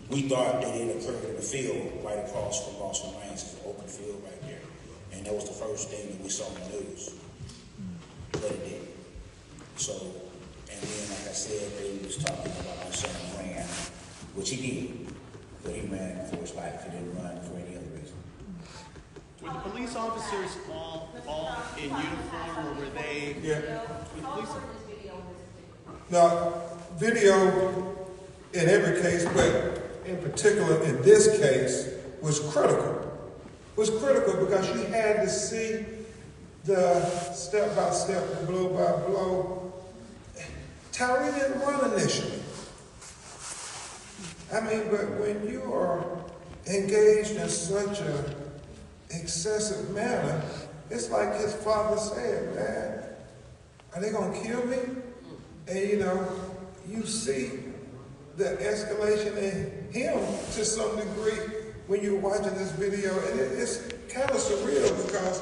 We thought that it occurred in the field right across from Boston Ranch. It's an open field right there. And that was the first thing that we saw on the news. But it didn't. So, and then, like I said, they was talking about my son ran, which he did. But he ran for his life. He didn't run for any other reason. Were the police officers all in uniform, or were they? Yeah. How important is video in this Now, particular? video in every case, but in particular in this case, was critical. Was critical because you had to see the step-by-step, the blow-by-blow. Tyre didn't run initially. I mean, but when you are engaged in such a excessive manner, it's like his father said, man, are they gonna kill me? And you know, you see the escalation in him to some degree when you're watching this video, and it's kind of surreal because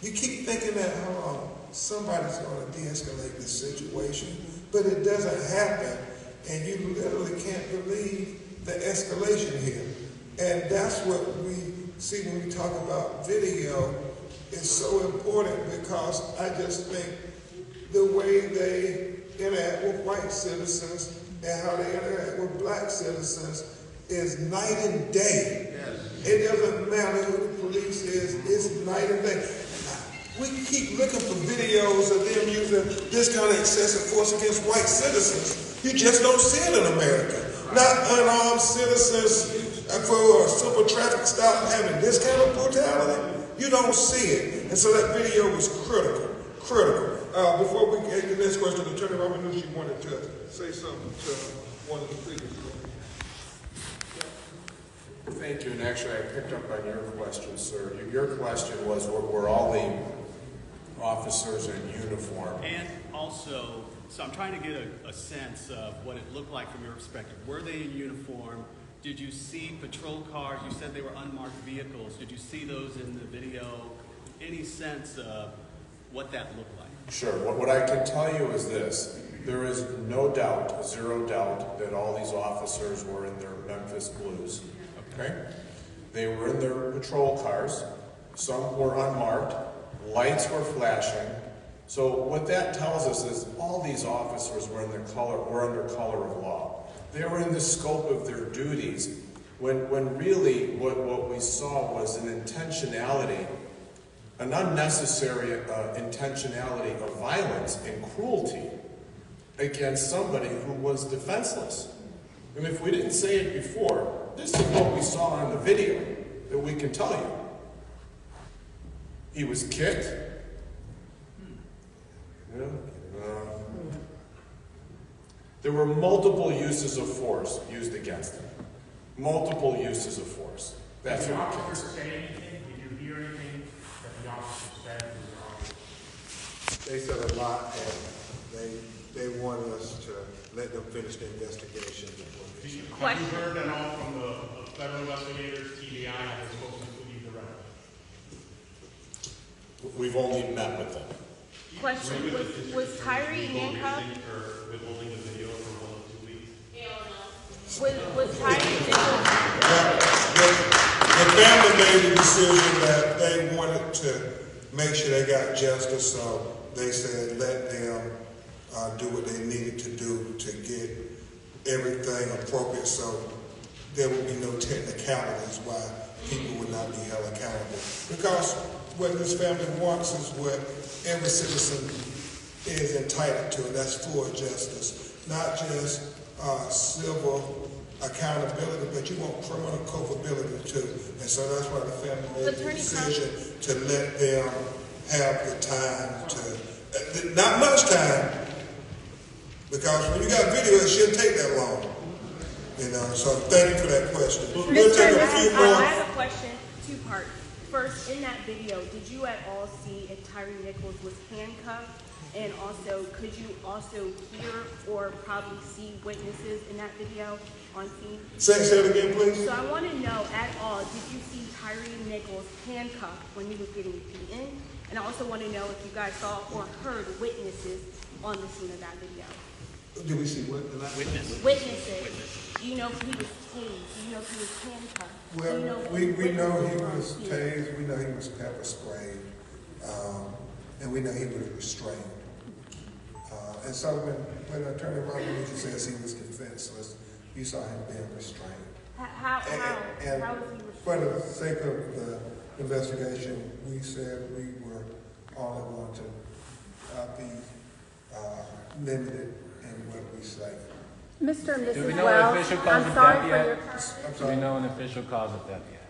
you keep thinking that, hold on, somebody's gonna de-escalate this situation, but it doesn't happen, and you literally can't believe the escalation here. And that's what we see when we talk about video. It's so important because I just think the way they interact with white citizens and how they interact with black citizens is night and day. Yes. It doesn't matter who the police is, it's night and day. We keep looking for videos of them using this kind of excessive force against white citizens. You just don't see it in America. Not unarmed citizens for a simple traffic stop having this kind of brutality. You don't see it. And so that video was critical. Before we get to the next question, Attorney Robert knew she wanted to say something to one of the speakers. Thank you, and actually I picked up on your question, sir. Your question was, were all the officers in uniform? And also, So I'm trying to get a sense of what it looked like from your perspective. Were they in uniform? Did you see patrol cars? You said they were unmarked vehicles. Did you see those in the video? Any sense of what that looked like? Sure. What I can tell you is this. There is no doubt, zero doubt, that all these officers were in their Memphis blues. Okay? They were in their patrol cars. Some were unmarked. Lights were flashing. So what that tells us is all these officers were under color of law. They were in the scope of their duties when really what we saw was an intentionality, an unnecessary intentionality of violence and cruelty against somebody who was defenseless. And if we didn't say it before, this is what we saw on the video that we can tell you. He was kicked. There were multiple uses of force used against him. Multiple uses of force. That's Did the what we can officers say. say anything? Did you hear anything that the officers said? They said a lot, and they wanted us to let them finish the investigation before they said. Have you heard at all from the federal investigators, TBI, have they spoken to you directly? We've only met with them. Question, was Tyre handcuffed? Withholding the video for 1 or 2 weeks? Was Tyre Nichols? The family made the decision that they wanted to make sure they got justice, so they said let them do what they needed to do to get everything appropriate, so there would be no technicalities why people would not be held accountable. Because what this family wants is what every citizen is entitled to, and that's full justice. Not just civil accountability, but you want criminal culpability too. And so that's why the family made the decision to let them have the time to, not much time, because when you got video, it shouldn't take that long. You know, so thank you for that question. We'll take a few more. I have a question, two parts. First, in that video, did you at all see if Tyre Nichols was handcuffed? And also, could you also hear or probably see witnesses in that video on scene? Say it again, please. So I want to know, at all, did you see Tyre Nichols handcuffed when he was getting beaten? And I also want to know if you guys saw or heard witnesses on the scene of that video. Did we see what? Witnesses. Do you know if he was tased? Do you know if he was handcuffed? Well, Do you know if we know he witnesses were on was scene? tased, we know he was pepper sprayed, and we know he was restrained. And so when Attorney Rodriguez says he was defenseless, you saw him being restrained. How was he restrained? For the sake of the investigation, we said we were only going to be limited in what we say. Mr. and Do we Mrs. know an Wells, official cause I'm of sorry death for yet? your... I'm Do sorry. we know an official cause of death yet?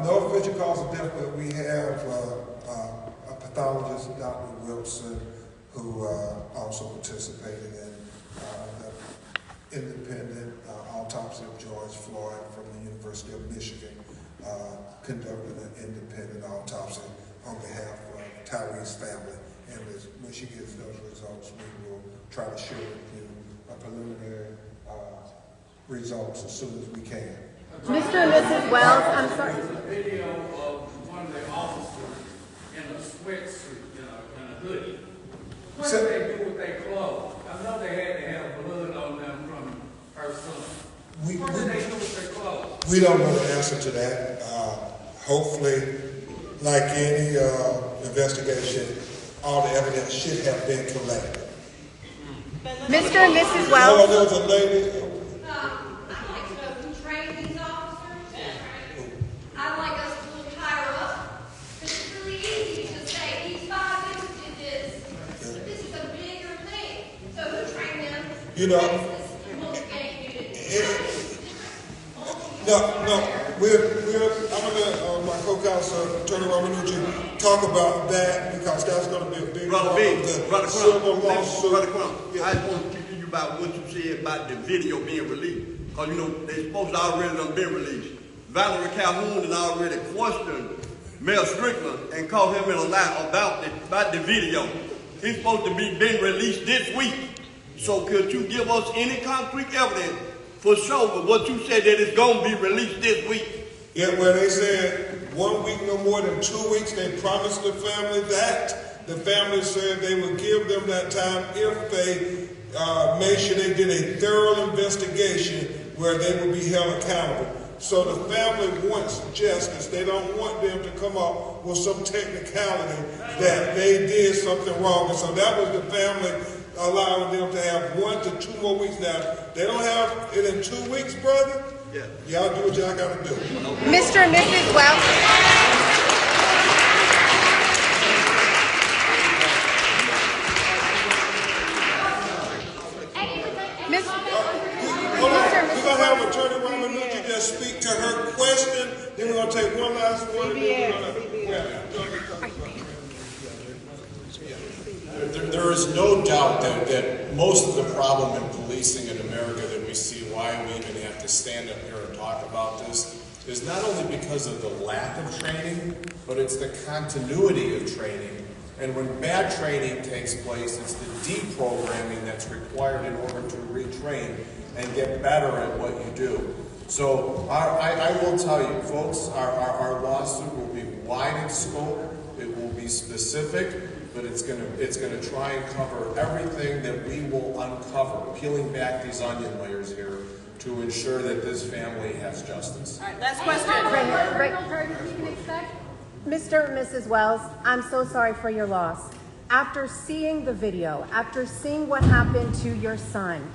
No official cause of death, but we have a pathologist, Dr. Wilson, who also participated in the independent autopsy of George Floyd from the University of Michigan, conducting an independent autopsy on behalf of Tyre's family. And when she gets those results, we will try to share with you a preliminary results as soon as we can. Mr. and Mrs. Wells, I'm sorry. There's a video of one of the officers in a sweatsuit, in a hoodie. What do they do with their clothes? I know they had to have blood on them from her son. What do they do with their clothes? We don't know the answer to that. Hopefully, like any investigation, all the evidence should have been collected. Mr. and Mrs. Oh, Wells. there was a lady. I'd like to know who trained these officers. I'd like us to look higher up. Because it's really easy to say, these 5 minutes did this. But this is a bigger thing. So who trained them? You know, I'm gonna my co-counsel Attorney Romanucci talk about that because that's gonna be a big part of the civil lawsuit. Brother Crump, I just want to speak to you about what you said about the video being released. Because, they're supposed to already have been released. Valerie Calhoun had already questioned Mel Strickland and called him in a lie about the video. He's supposed to be been released this week. So could you give us any concrete evidence for sure with what you said that it's going to be released this week? Yeah, well, they said 1 week, no more than 2 weeks. They promised the family that. The family said they would give them that time if they made sure they did a thorough investigation where they would be held accountable. So the family wants justice. They don't want them to come up with some technicality that they did something wrong. And so that was the family allowing them to have 1 to 2 more weeks. Now, they don't have it in 2 weeks, brother. Yeah. Y'all do what y'all got to do. Mr. and Mrs. Wells. Hold on. We're going to have Attorney Ramanuchi just speak to her question. Then we're going to take one last one. There is no doubt that most of the problem in policing in America that we see, why we even have to stand up here and talk about this, is not only because of the lack of training, but it's the continuity of training. And when bad training takes place, it's the deprogramming that's required in order to retrain and get better at what you do. So I will tell you, folks, our lawsuit will be wide in scope. It will be specific, but it's gonna try and cover everything that we will uncover, peeling back these onion layers here to ensure that this family has justice. All right, last question. Mr. and Mrs. Wells, I'm so sorry for your loss. After seeing the video, after seeing what happened to your son,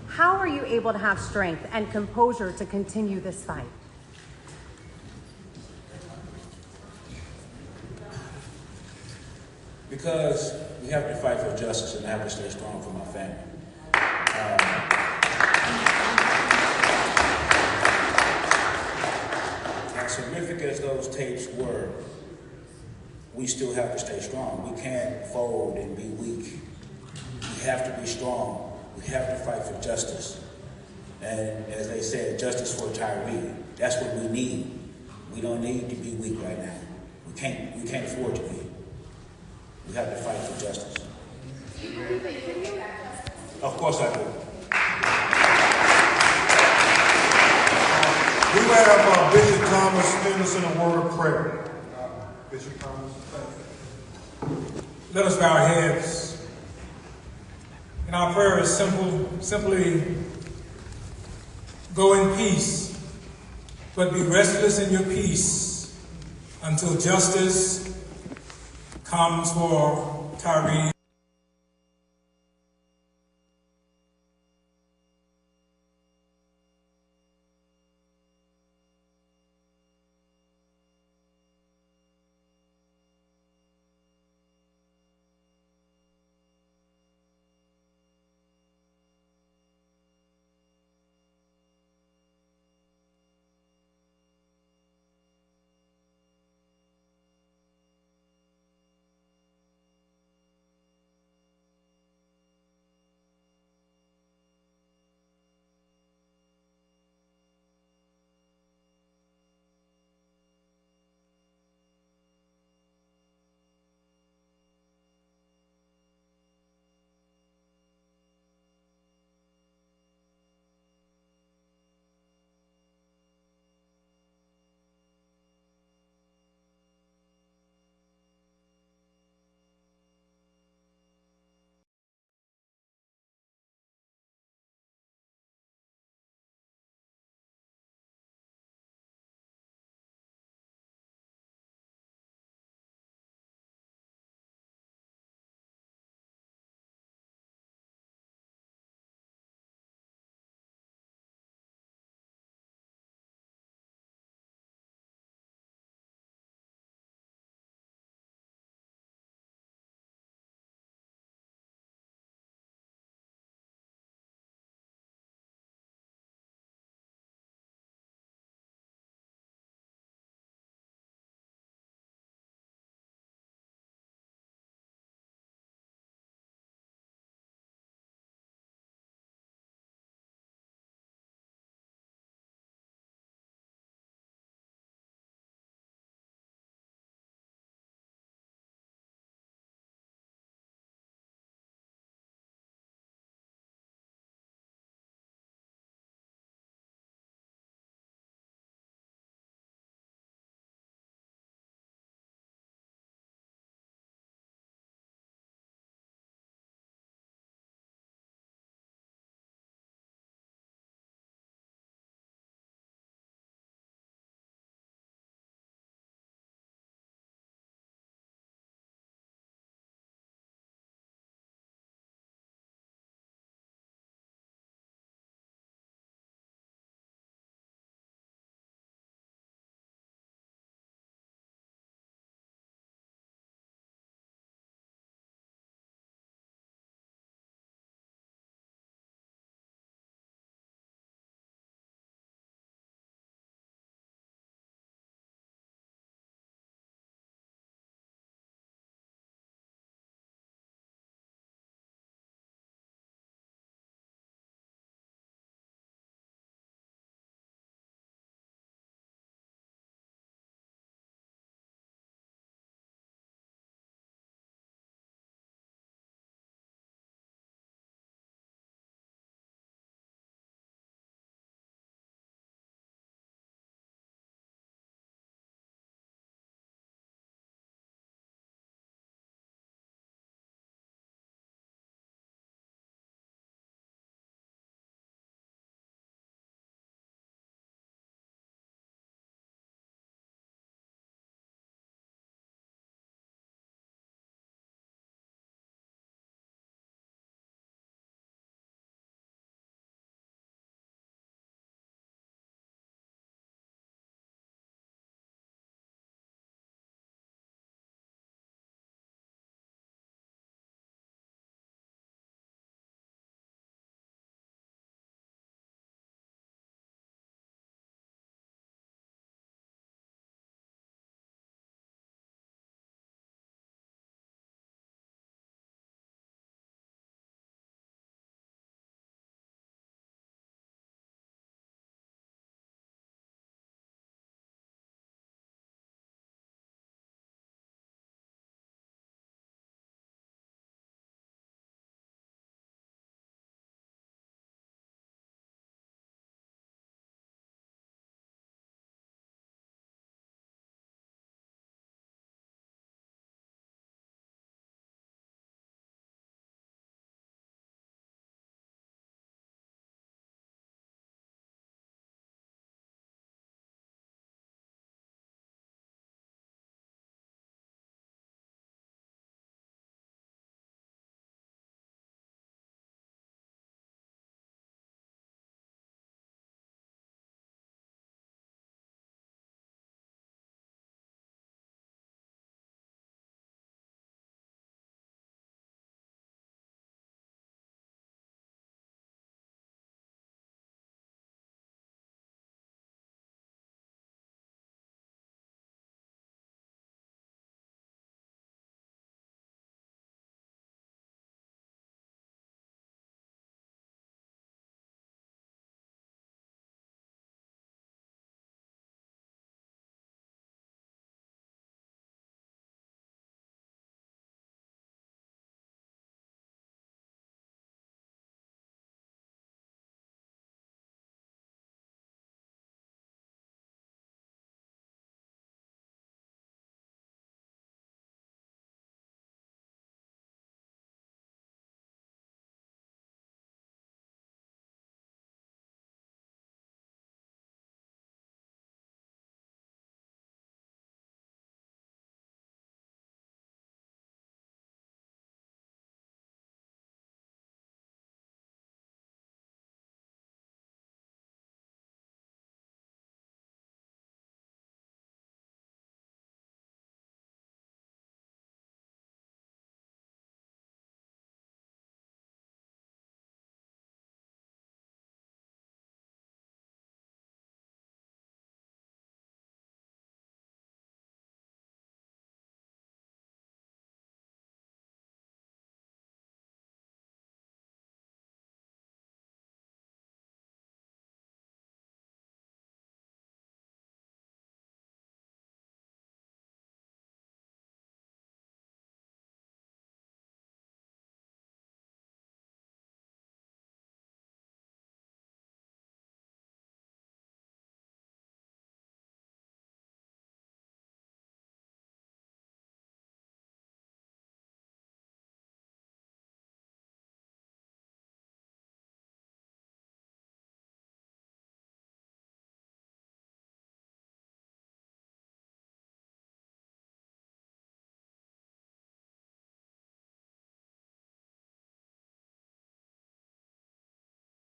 how are you able to have strength and composure to continue this fight? Because we have to fight for justice and have to stay strong for my family. As horrific as those tapes were, we still have to stay strong. We can't fold and be weak. We have to be strong. We have to fight for justice. And as they said, justice for Tyre. That's what we need. We don't need to be weak right now. We can't afford to be. We have to fight for justice. Do you believe that you can get that justice? Of course I do. We will have Bishop Thomas lead us in a word of prayer. Bishop Thomas, thank you. Let us bow our heads. And our prayer is simply go in peace, but be restless in your peace until justice comes for Tyre